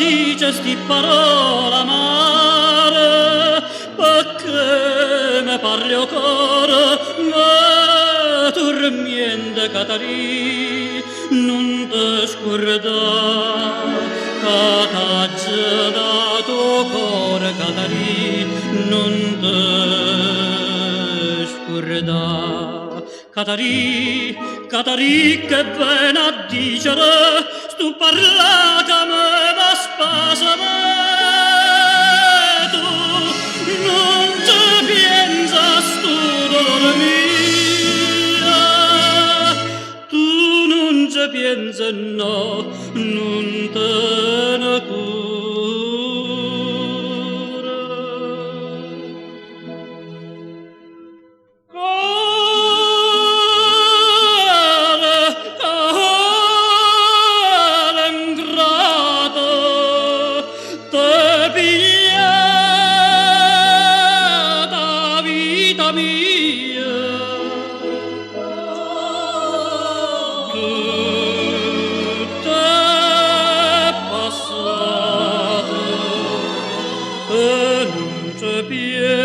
dicesti parola amare, perché me parli o cor, ma dormiente Catarì, non te scordar, che t'ha dato cuore Catarì, non te scordar. Catarì, Catarì, che ven a dicere, stu parla che me va spasato, non te piensas tu dolore mia, tu non ci piensa no, non te ne cura. Piedi